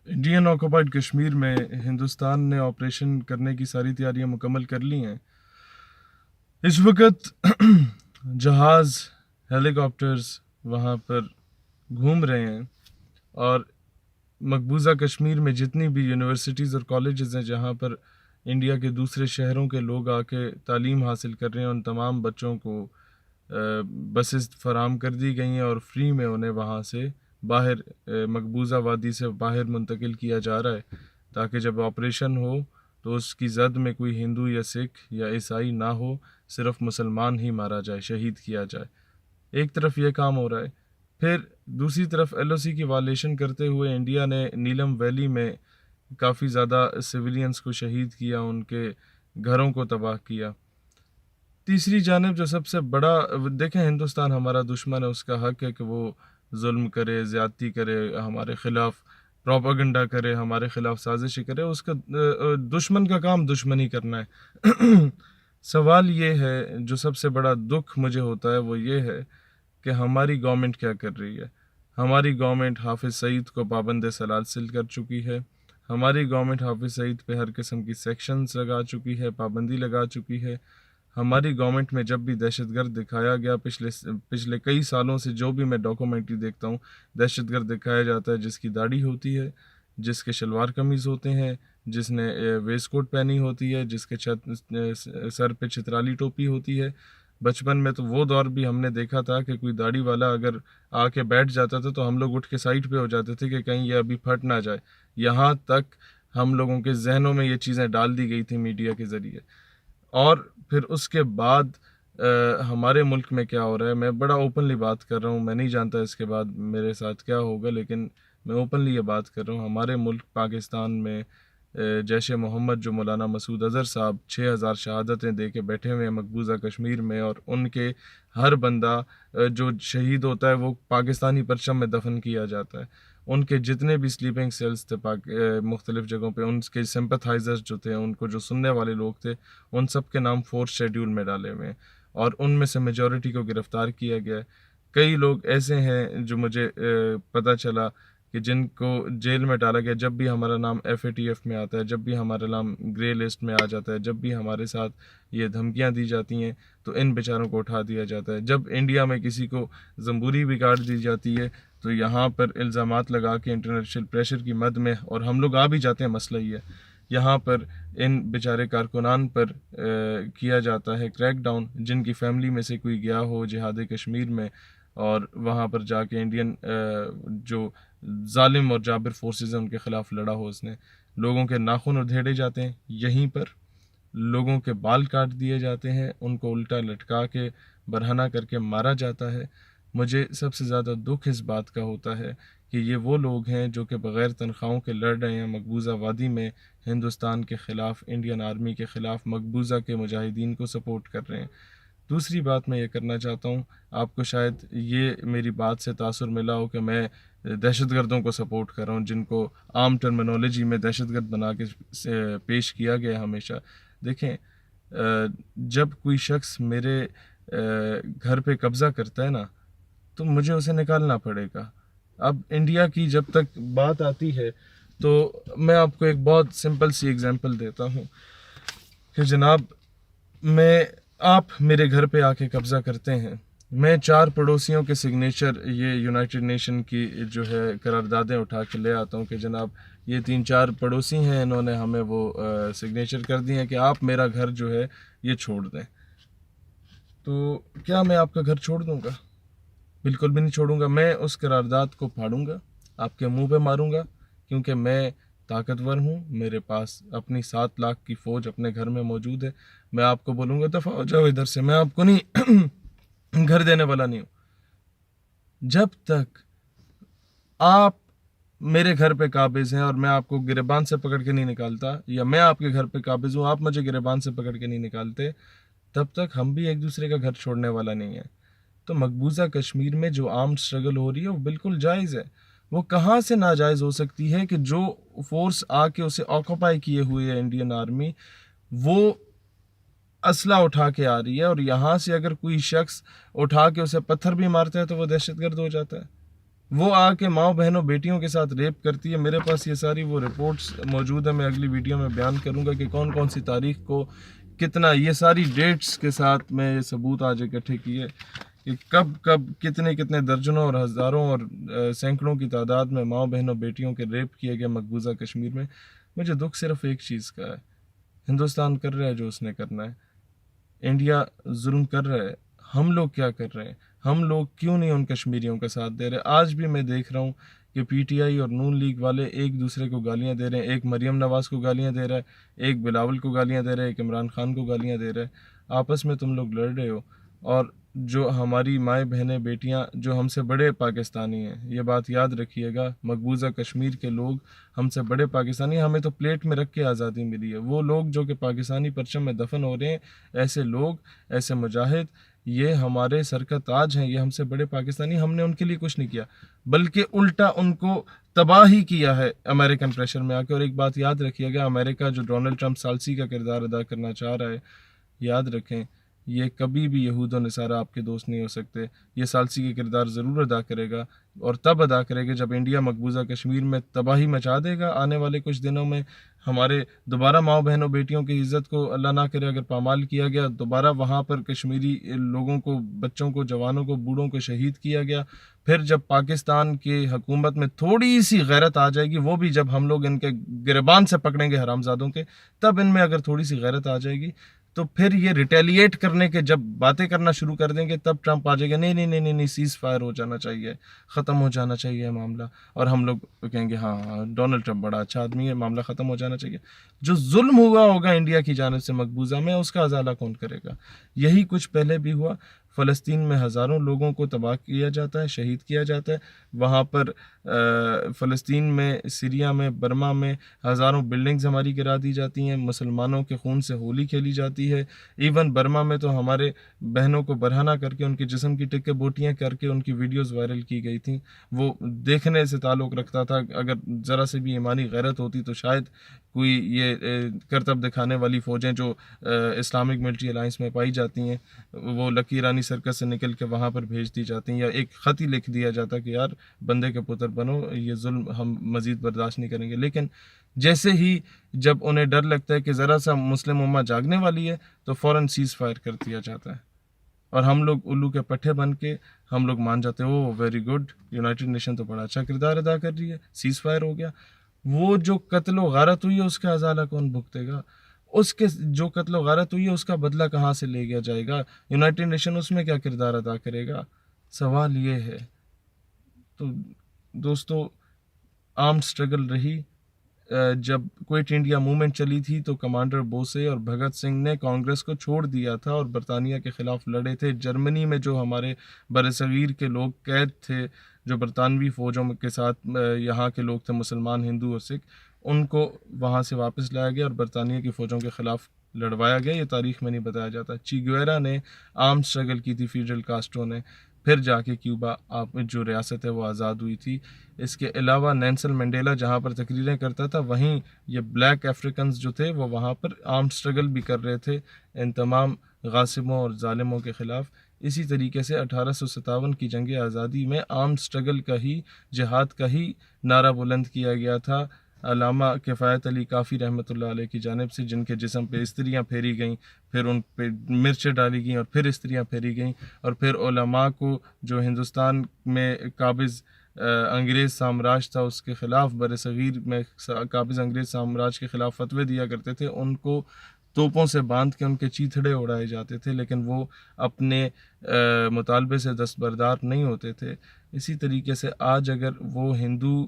Indian occupied Kashmir میں ہندوستان نے operation کرنے کی ساری تیاریاں مکمل کر لی ہیں۔ اس وقت جہاز، ہیلی کاپٹرز وہاں پر گھوم رہے ہیں، اور مقبوضہ کشمیر میں جتنی بھی یونیورسٹیز اور کالجز ہیں جہاں پر انڈیا کے دوسرے شہروں کے لوگ آ کے تعلیم حاصل کر رہے ہیں، ان تمام بچوں کو بسز فراہم کر دی گئی ہیں اور فری میں انہیں وہاں سے باہر مقبوضہ وادی سے باہر منتقل کیا جا رہا ہے، تاکہ جب آپریشن ہو تو اس کی زد میں کوئی ہندو یا سکھ یا عیسائی نہ ہو، صرف مسلمان ہی مارا جائے، شہید کیا جائے۔ ایک طرف یہ کام ہو رہا ہے، پھر دوسری طرف ایل او سی کی وائلیشن کرتے ہوئے انڈیا نے نیلم ویلی میں کافی زیادہ سویلینز کو شہید کیا، ان کے گھروں کو تباہ کیا۔ تیسری جانب جو سب سے بڑا، دیکھیں ہندوستان ہمارا دشمن ہے، اس کا حق ہے کہ وہ ظلم کرے، زیادتی کرے، ہمارے خلاف پروپیگنڈا کرے، ہمارے خلاف سازشی کرے، اس کا دشمن کا کام دشمنی کرنا ہے۔ سوال یہ ہے، جو سب سے بڑا دکھ مجھے ہوتا ہے وہ یہ ہے کہ ہماری گورنمنٹ کیا کر رہی ہے۔ ہماری گورنمنٹ حافظ سعید کو پابند سلاسل کر چکی ہے، ہماری گورنمنٹ حافظ سعید پہ ہر قسم کی سیکشنز لگا چکی ہے، پابندی لگا چکی ہے۔ ہماری گورنمنٹ میں جب بھی دہشت گرد دکھایا گیا، پچھلے کئی سالوں سے جو بھی میں ڈاکومنٹری دیکھتا ہوں، دہشت گرد دکھایا جاتا ہے جس کی داڑھی ہوتی ہے، جس کے شلوار قمیض ہوتے ہیں، جس نے ویسٹ کوٹ پہنی ہوتی ہے، جس کے سر پہ چترالی ٹوپی ہوتی ہے۔ بچپن میں تو وہ دور بھی ہم نے دیکھا تھا کہ کوئی داڑھی والا اگر آ کے بیٹھ جاتا تھا تو ہم لوگ اٹھ کے سائڈ پہ ہو جاتے تھے کہ کہیں یہ ابھی پھٹ نہ جائے۔ یہاں تک ہم لوگوں کے ذہنوں میں یہ چیزیں ڈال دی گئی تھی میڈیا کے ذریعے۔ اور پھر اس کے بعد ہمارے ملک میں کیا ہو رہا ہے، میں بڑا اوپنلی بات کر رہا ہوں، میں نہیں جانتا اس کے بعد میرے ساتھ کیا ہوگا، لیکن میں اوپنلی یہ بات کر رہا ہوں۔ ہمارے ملک پاکستان میں جیش محمد، جو مولانا مسعود اظہر صاحب 6000 شہادتیں دے کے بیٹھے ہوئے ہیں مقبوضہ کشمیر میں، اور ان کے ہر بندہ جو شہید ہوتا ہے وہ پاکستانی پرچم میں دفن کیا جاتا ہے۔ ان کے جتنے بھی سلیپنگ سیلز تھے مختلف جگہوں پہ، ان کے سمپتھائزرز جو تھے، ان کو جو سننے والے لوگ تھے، ان سب کے نام فورتھ شیڈیول میں ڈالے ہوئے ہیں، اور ان میں سے میجورٹی کو گرفتار کیا گیا ہے۔ کئی لوگ ایسے ہیں جو مجھے پتہ چلا کہ جن کو جیل میں ڈالا گیا، جب بھی ہمارا نام FATF میں آتا ہے، جب بھی ہمارا نام گرے لسٹ میں آ جاتا ہے، جب بھی ہمارے ساتھ یہ دھمکیاں دی جاتی ہیں تو ان بیچاروں کو اٹھا دیا جاتا ہے۔ جب انڈیا میں کسی کو زمبوری بھی کاٹ دی جاتی ہے تو یہاں پر الزامات لگا کے انٹرنیشنل پریشر کی مد میں، اور ہم لوگ آ بھی جاتے ہیں، مسئلہ یہ ہے یہاں پر ان بیچارے کارکنان پر کیا جاتا ہے کریک ڈاؤن، جن کی فیملی میں سے کوئی گیا ہو جہاد کشمیر میں اور وہاں پر جا کے انڈین جو ظالم اور جابر فورسز ہیں ان کے خلاف لڑا ہو، اس نے لوگوں کے ناخن ادھیڑے جاتے ہیں، یہیں پر لوگوں کے بال کاٹ دیے جاتے ہیں، ان کو الٹا لٹکا کے برہنہ کر کے مارا جاتا ہے۔ مجھے سب سے زیادہ دکھ اس بات کا ہوتا ہے کہ یہ وہ لوگ ہیں جو کہ بغیر تنخواہوں کے لڑ رہے ہیں مقبوضہ وادی میں، ہندوستان کے خلاف، انڈین آرمی کے خلاف، مقبوضہ کے مجاہدین کو سپورٹ کر رہے ہیں۔ دوسری بات میں یہ کرنا چاہتا ہوں، آپ کو شاید یہ میری بات سے تاثر ملا ہو کہ میں دہشت گردوں کو سپورٹ کر رہا ہوں، جن کو عام ٹرمینالوجی میں دہشت گرد بنا کے پیش کیا گیا ہمیشہ۔ دیکھیں، جب کوئی شخص میرے گھر پہ قبضہ کرتا ہے نا تو مجھے اسے نکالنا پڑے گا۔ اب انڈیا کی جب تک بات آتی ہے تو میں آپ کو ایک بہت سمپل سی ایگزامپل دیتا ہوں کہ جناب، آپ میرے گھر پہ آ کے قبضہ کرتے ہیں، میں 4 پڑوسیوں کے سگنیچر یہ یونائٹڈ نیشن کی جو ہے قراردادیں اٹھا کے لے آتا ہوں کہ جناب یہ 3-4 پڑوسی ہیں، انہوں نے ہمیں وہ سگنیچر کر دی ہیں کہ آپ میرا گھر جو ہے یہ چھوڑ دیں، تو کیا میں آپ کا گھر چھوڑ دوں گا؟ بالکل بھی نہیں چھوڑوں گا۔ میں اس قرارداد کو پھاڑوں گا، آپ کے منہ پہ ماروں گا، کیونکہ میں طاقتور ہوں، میرے پاس اپنی 7 لاکھ کی فوج اپنے گھر میں موجود ہے۔ میں آپ کو بولوں گا دفعہ ہو جاؤ ادھر سے، میں آپ کو نہیں گھر دینے والا نہیں ہوں۔ جب تک آپ میرے گھر پہ قابض ہیں اور میں آپ کو گریبان سے پکڑ کے نہیں نکالتا، یا میں آپ کے گھر پہ قابض ہوں، آپ مجھے گریبان سے پکڑ کے نہیں نکالتے، تب تک ہم بھی ایک دوسرے کا گھر چھوڑنے والا نہیں ہے۔ تو مقبوضہ کشمیر میں جو آرمڈ اسٹرگل ہو رہی ہے وہ بالکل جائز ہے۔ وہ کہاں سے ناجائز ہو سکتی ہے کہ جو فورس آ کے اسے آکوپائی کیے ہوئے ہے انڈین آرمی، وہ اسلحہ اٹھا کے آ رہی ہے، اور یہاں سے اگر کوئی شخص اٹھا کے اسے پتھر بھی مارتا ہے تو وہ دہشت گرد ہو جاتا ہے۔ وہ آ کے ماؤں بہنوں بیٹیوں کے ساتھ ریپ کرتی ہے. میرے پاس یہ ساری وہ رپورٹس موجود ہیں, میں اگلی ویڈیو میں بیان کروں گا کہ کون کون سی تاریخ کو کتنا, یہ ساری ڈیٹس کے ساتھ میں یہ ثبوت آج اکٹھے کیے کہ کب کب کتنے درجنوں اور ہزاروں اور سینکڑوں کی تعداد میں ماؤں بہنوں بیٹیوں کے ریپ کیے گئے مقبوضہ کشمیر میں. مجھے دکھ صرف ایک چیز کا ہے, ہندوستان کر رہا ہے جو اس نے کرنا ہے, انڈیا ظلم کر رہا ہے, ہم لوگ کیا کر رہے ہیں, ہم لوگ کیوں نہیں ان کشمیریوں کا ساتھ دے رہے. آج بھی میں دیکھ رہا ہوں کہ پی ٹی آئی اور نون لیگ والے ایک دوسرے کو گالیاں دے رہے ہیں. ایک مریم نواز کو گالیاں دے رہا ہے, ایک بلاول کو گالیاں دے رہا ہے, ایک عمران خان کو گالیاں دے رہا ہے. آپس میں تم لوگ لڑ رہے ہو, اور جو ہماری مائیں بہنیں بیٹیاں جو ہم سے بڑے پاکستانی ہیں, یہ بات یاد رکھیے گا, مقبوضہ کشمیر کے لوگ ہم سے بڑے پاکستانی, ہمیں تو پلیٹ میں رکھ کے آزادی ملی ہے. وہ لوگ جو کہ پاکستانی پرچم میں دفن ہو رہے ہیں, ایسے لوگ, ایسے مجاہد, یہ ہمارے سر کا تاج ہیں, یہ ہم سے بڑے پاکستانی. ہم نے ان کے لیے کچھ نہیں کیا, بلکہ الٹا ان کو تباہ ہی کیا ہے امریکن پریشر میں آ کے. اور ایک بات یاد رکھیے گا, امریکہ جو ڈونلڈ ٹرمپ ثالثی کا کردار ادا کرنا چاہ رہا ہے, یاد رکھیں یہ کبھی بھی یہود و نصارہ آپ کے دوست نہیں ہو سکتے. یہ ثالثی کا کردار ضرور ادا کرے گا, اور تب ادا کرے گا جب انڈیا مقبوضہ کشمیر میں تباہی مچا دے گا. آنے والے کچھ دنوں میں ہمارے دوبارہ ماؤں بہنوں بیٹیوں کی عزت کو اللہ نہ کرے اگر پامال کیا گیا, دوبارہ وہاں پر کشمیری لوگوں کو, بچوں کو, جوانوں کو, بوڑھوں کو شہید کیا گیا, پھر جب پاکستان کی حکومت میں تھوڑی سی غیرت آ جائے گی, وہ بھی جب ہم لوگ ان کے گریبان سے پکڑیں گے حرامزادوں کے, تب ان میں اگر تھوڑی سی غیرت آ جائے گی, تو پھر یہ ریٹیلیٹ کرنے کے جب باتیں کرنا شروع کر دیں گے, تب ٹرمپ آ جائے گا, نہیں نہیں نہیں نہیں, سیز فائر ہو جانا چاہیے, ختم ہو جانا چاہیے معاملہ. اور ہم لوگ کہیں گے ہاں ڈونلڈ ٹرمپ بڑا اچھا آدمی ہے, معاملہ ختم ہو جانا چاہیے. جو ظلم ہوا ہوگا انڈیا کی جانب سے مقبوضہ میں, اس کا ازالہ کون کرے گا؟ یہی کچھ پہلے بھی ہوا. فلسطین میں ہزاروں لوگوں کو تباہ کیا جاتا ہے, شہید کیا جاتا ہے. وہاں پر فلسطین میں, سیریا میں, برما میں ہزاروں بلڈنگز ہماری گرا دی جاتی ہیں, مسلمانوں کے خون سے ہولی کھیلی جاتی ہے. ایون برما میں تو ہمارے بہنوں کو برہنہ کر کے, ان کے جسم کی ٹکے بوٹیاں کر کے ان کی ویڈیوز وائرل کی گئی تھیں. وہ دیکھنے سے تعلق رکھتا تھا, اگر ذرا سے بھی ایمانی غیرت ہوتی تو شاید کوئی یہ کرتب دکھانے والی فوجیں جو اسلامک ملٹری الائنس میں پائی جاتی ہیں, وہ لکی رانی سرکس سے نکل کے وہاں پر بھیج دی جاتی ہیں, یا ایک خط ہی لکھ دیا جاتا کہ یار بندے کے پتر بنو, یہ ظلم ہم مزید برداشت نہیں کریں گے. لیکن جیسے ہی جب انہیں ڈر لگتا ہے کہ ذرا سا مسلم امہ جاگنے والی ہے, تو فوراً سیز فائر کر دیا جاتا ہے, اور ہم لوگ الو کے پٹھے بن کے ہم لوگ مان جاتے ہیں, او ویری گڈ, یونائٹڈ نیشن تو بڑا اچھا کردار ادا کر رہی ہے, سیز فائر ہو گیا. وہ جو قتل و غارت ہوئی ہے اس کا ازالہ کون بھگتے گا؟ اس کے جو قتل و غارت ہوئی ہے اس کا بدلہ کہاں سے لے گیا جائے گا؟ یونائٹڈ نیشن اس میں کیا کردار ادا کرے گا؟ سوال یہ ہے. تو دوستو, آرمڈ سٹرگل رہی. جب کوئٹ انڈیا موومنٹ چلی تھی تو کمانڈر بوسے اور بھگت سنگھ نے کانگریس کو چھوڑ دیا تھا اور برطانیہ کے خلاف لڑے تھے. جرمنی میں جو ہمارے برصغیر کے لوگ قید تھے, جو برطانوی فوجوں کے ساتھ یہاں کے لوگ تھے, مسلمان, ہندو اور سکھ, ان کو وہاں سے واپس لایا گیا اور برطانیہ کی فوجوں کے خلاف لڑوایا گیا. یہ تاریخ میں نہیں بتایا جاتا. چی گویرا نے آرمڈ سٹرگل کی تھی, فیڈرل کاسٹرو نے, پھر جا کے کیوبا جو ریاست ہے وہ آزاد ہوئی تھی. اس کے علاوہ نیلسن منڈیلا جہاں پر تقریریں کرتا تھا, وہیں یہ بلیک افریکنز جو تھے وہ وہاں پر آرمڈ سٹرگل بھی کر رہے تھے ان تمام غاصبوں اور ظالموں کے خلاف. اسی طریقے سے 1857 کی جنگ آزادی میں آرمڈ سٹرگل کا ہی, جہاد کا ہی نعرہ بلند کیا گیا تھا علامہ کفایت علی کافی رحمۃ اللہ علیہ کی جانب سے, جن کے جسم پہ استریاں پھیری گئیں, پھر ان پہ مرچیں ڈالی گئیں, اور پھر استریاں پھیری گئیں, اور پھر علماء کو جو ہندوستان میں قابض انگریز سامراج تھا اس کے خلاف, برصغیر میں قابض انگریز سامراج کے خلاف فتوے دیا کرتے تھے, ان کو توپوں سے باندھ کے ان کے چیتھڑے اڑائے جاتے تھے, لیکن وہ اپنے مطالبے سے دستبردار نہیں ہوتے تھے. اسی طریقے سے آج اگر وہ ہندو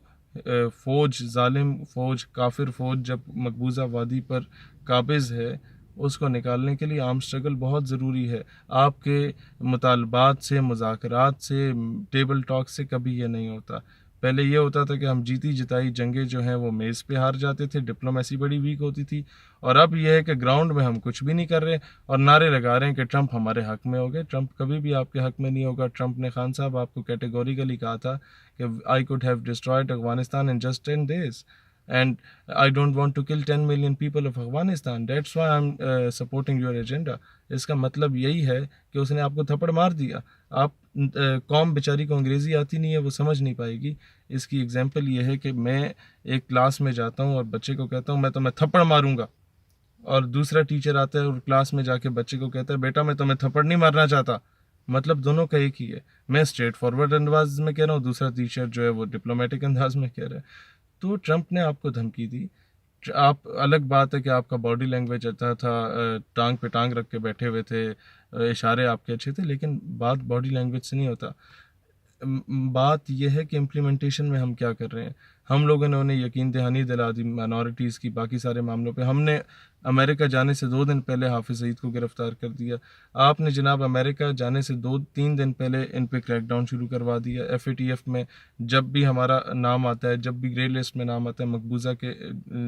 فوج, ظالم فوج, کافر فوج جب مقبوضہ وادی پر قابض ہے, اس کو نکالنے کے لیے آرمڈ سٹرگل بہت ضروری ہے. آپ کے مطالبات سے, مذاکرات سے, ٹیبل ٹاک سے کبھی یہ نہیں ہوتا. پہلے یہ ہوتا تھا کہ ہم جیتی جتائی جنگیں جو ہیں وہ میز پہ ہار جاتے تھے, ڈپلومیسی بڑی ویک ہوتی تھی. اور اب یہ ہے کہ گراؤنڈ میں ہم کچھ بھی نہیں کر رہے اور نعرے لگا رہے ہیں کہ ٹرمپ ہمارے حق میں ہو گئے. ٹرمپ کبھی بھی آپ کے حق میں نہیں ہوگا. ٹرمپ نے, خان صاحب, آپ کو کیٹیگوریکلی کہا تھا کہ I could have destroyed Afghanistan in just 10 days. and I don't want to kill 10 million people of Afghanistan. That's why I'm supporting your agenda. اس کا مطلب یہی ہے کہ اس نے آپ کو تھپڑ مار دیا. آپ قوم بیچاری کو انگریزی آتی نہیں ہے, وہ سمجھ نہیں پائے گی. اس کی اگزامپل یہ ہے کہ میں ایک کلاس میں جاتا ہوں اور بچے کو کہتا ہوں میں تمہیں تھپڑ ماروں گا, اور دوسرا ٹیچر آتا ہے اور کلاس میں جا کے بچے کو کہتا ہے بیٹا میں تمہیں تھپڑ نہیں مارنا چاہتا. مطلب دونوں کا ایک ہی ہے. میں اسٹریٹ فارورڈ انداز میں کہہ رہا ہوں, دوسرا ٹیچر جو ہے وہ ڈپلومیٹک انداز میں کہہ رہا ہے. تو ٹرمپ نے آپ کو دھمکی دی. آپ الگ بات ہے کہ آپ کا باڈی لینگویج اچھا تھا, ٹانگ پہ ٹانگ رکھ کے بیٹھے ہوئے تھے, اشارے آپ کے اچھے تھے, لیکن بات باڈی لینگویج سے نہیں ہوتا. بات یہ ہے کہ امپلیمنٹیشن میں ہم کیا کر رہے ہیں. ہم لوگوں نے انہیں یقین دہانی دلا دی مائنورٹیز کی, باقی سارے معاملوں پہ. ہم نے امریکہ جانے سے 2 دن پہلے حافظ سعید کو گرفتار کر دیا. آپ نے جناب امریکہ جانے سے 2-3 دن پہلے ان پہ کریک ڈاؤن شروع کروا دیا. FATF میں جب بھی ہمارا نام آتا ہے, جب بھی گرے لسٹ میں نام آتا ہے, مقبوضہ کے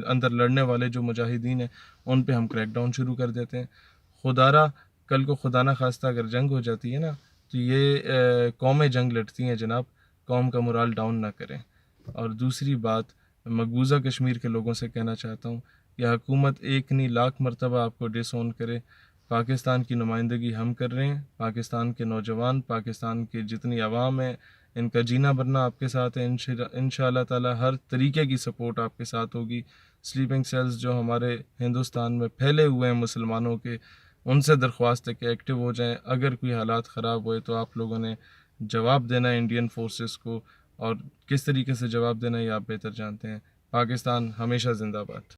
اندر لڑنے والے جو مجاہدین ہیں ان پہ ہم کریک ڈاؤن شروع کر دیتے ہیں. خدارہ کل کو خدا نہ خواستہ اگر جنگ ہو جاتی ہے نا, تو یہ قومیں جنگ لڑتی ہیں جناب, قوم کا مورال ڈاؤن نہ کریں. اور دوسری بات, مقبوضہ کشمیر کے لوگوں سے کہنا چاہتا ہوں کہ حکومت 1 نہیں لاکھ مرتبہ آپ کو ڈس اون کرے. پاکستان کی نمائندگی ہم کر رہے ہیں. پاکستان کے نوجوان, پاکستان کے جتنی عوام ہیں, ان کا جینا بھرنا آپ کے ساتھ ہے. انشاءاللہ تعالی ہر طریقے کی سپورٹ آپ کے ساتھ ہوگی. سلیپنگ سیلز جو ہمارے ہندوستان میں پھیلے ہوئے ہیں مسلمانوں کے, ان سے درخواست ہے کہ ایکٹیو ہو جائیں. اگر کوئی حالات خراب ہوئے تو آپ لوگوں نے جواب دینا ہے انڈین فورسز کو, اور کس طریقے سے جواب دینا ہے یہ آپ بہتر جانتے ہیں. پاکستان ہمیشہ زندہ باد.